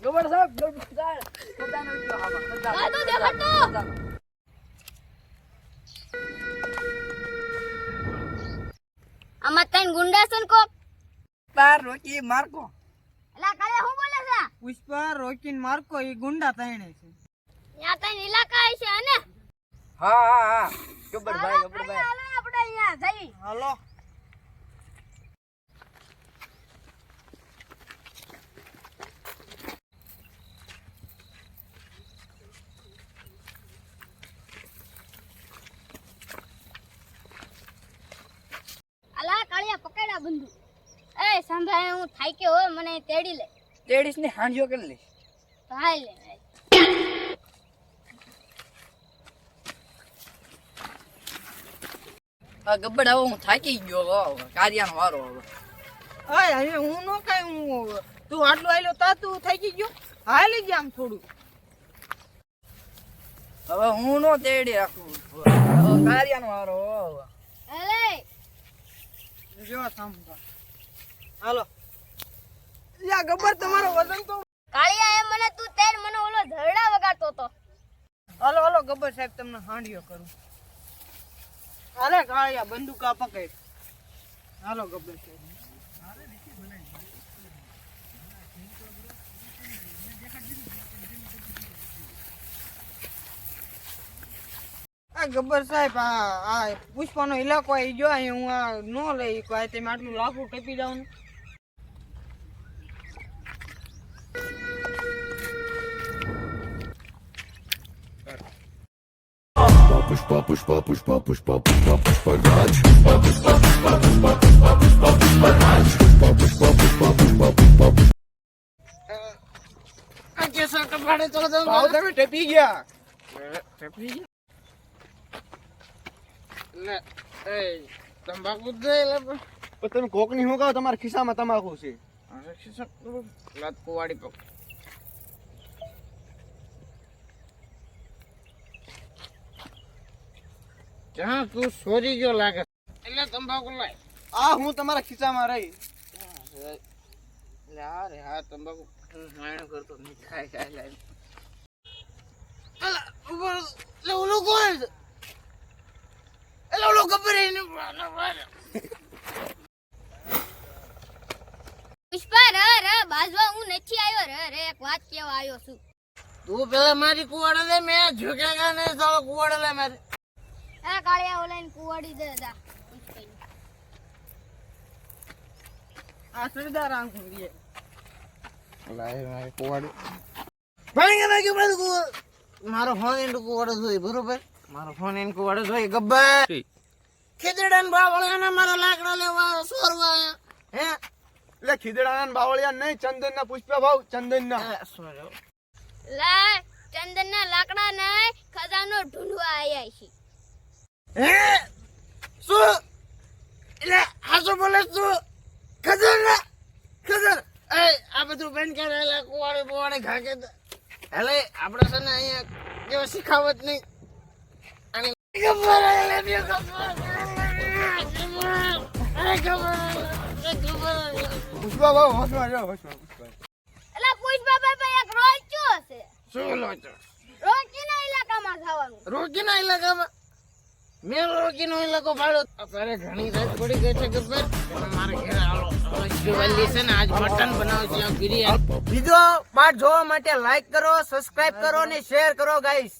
ગબર સાહેબ બધાનો વિડિયો આ તો દેખાતો આમાં તન ગુંડા છે ને કો તાર રોકી મારકો એલા કાલે હું બોલે છે પુષ્પા રોકીન માર્કો ઈ ગુંડા તાણે છે યા તન ઇલાકા છે ને હા ગબરભાઈ હાલો આપણે અહીંયા જઈ હાલો અલા કાળિયા પકડ્યા બંધુ એ સંભાળ હું થાઈ કે હો મને તેડી લે તેડીસ ને હાંજ્યો કરી લે તો હાલ લે આ ગબ્બર આવો હું થાકી ગયો કાર્યાનો વારો હવે આય હવે હું નો કાઈ હું તું આટલું આલ્યો તા તું થઈ ગયો હાલી જા આમ થોડું હવે હું નો તેડી રાખું કાર્યાનો વારો હવે અલે જો સાંભળો હાલો યા ગબ્બર તમારો વજન તો કાળિયા એમ મને તું તેર મને ઓલો ધરડા વગાડતો તો હાલો હાલો ગબ્બર સાહેબ તમને હાંડિયો કરું હાલે કાળિયા બંદૂકા પકડ હાલો ગબ્બર સાહેબ આ ગબ્બર સાહેબ આ પુષ્પાનો ઇલાકો આવી ગયો અહીં હું આ નો લઈ કોઈ તમે આટલું લાખું ટેપી જાવ ને Pushpa pushpa pushpa pushpa pushpa pushpa raj pushpa pushpa pushpa pushpa pushpa pushpa pushpa raj pushpa pushpa pushpa pushpa pushpa આ કેસા કપાડે ચલો ચલો ભાવ તમે ટેપી ગયા ટેપી લે એ તંબાકુ દે લે તમે કોકની હું કહો તમારા ખિસ્સામાં તમાકુ છે અરે ખિસ્સા લાત કુવાડી પક ક્યાં તું સોરી ગયો લાગે એટલે તંબાકુ લાય આ હું તમારા ખિસ્સામાં રહી લે અરે હા તંબાકુ માયણ કરતો નહીં ખાય ખાય લાય અલા ઉપર લે ઓલો કોણ છે એલો ઓલો ખબર હે ને પુષ્પા ર બાજવા હું નથી આવ્યો રે એક વાત કેવા આવ્યો છું તું પેલા મારી કુવાડે લે મે ઝુકેગા ને સાલો કુવાડે લે મારે એ કાળિયા ઓલાને કુવાડી દે જા આ સરદાર આંખ ઊંઘી લાય મારે કુવાડે ભાઈ કે બધું મારો ફોન એન્ડ કુવાડે જોઈ બરોબર મારો ફોન એન્ડ કુવાડે જોઈ ગબ્બર ખીદડાન બાવળિયાના મારા લાકડા લેવા સોરવા હે એટલે ખીદડાના બાવળિયા નહીં ચંદનના પુષ્પા ભાવ ચંદનના સોરો લે ચંદનના લાકડા નહીં ખજાનો ઢૂંઢવા આયા છે હે શું એટલે હાસો બોલે શું ખબર એ આ બધું બંધ કરેલા કુવાડે બોવાડે ઘાકે એટલે આપણે છે ને અહીંયા કેવો શીખાવત નહીં અને ખબર પુષ્પા ભાવ હોશમાં જાઓ હોશમાં પુષ્પા એલા પુષ્પા ભાઈ એક રોચ્યો હશે શું લોચો રોકીના ઇલાકામાં જવાનું રોકીના ઇલાકામાં મેં રોકીનો ઇલાકો ભાડો અત્યારે ઘણી રાત પડી ગઈ છે ગબ્બર મારે ઘરે આવો શિવાલી છે ને આજ મટન બનાવશે બિરયાની બીજો પાર્ટ જોવા માટે લાઈક કરો સબસ્ક્રાઇબ કરો અને શેર કરો ગાઈસ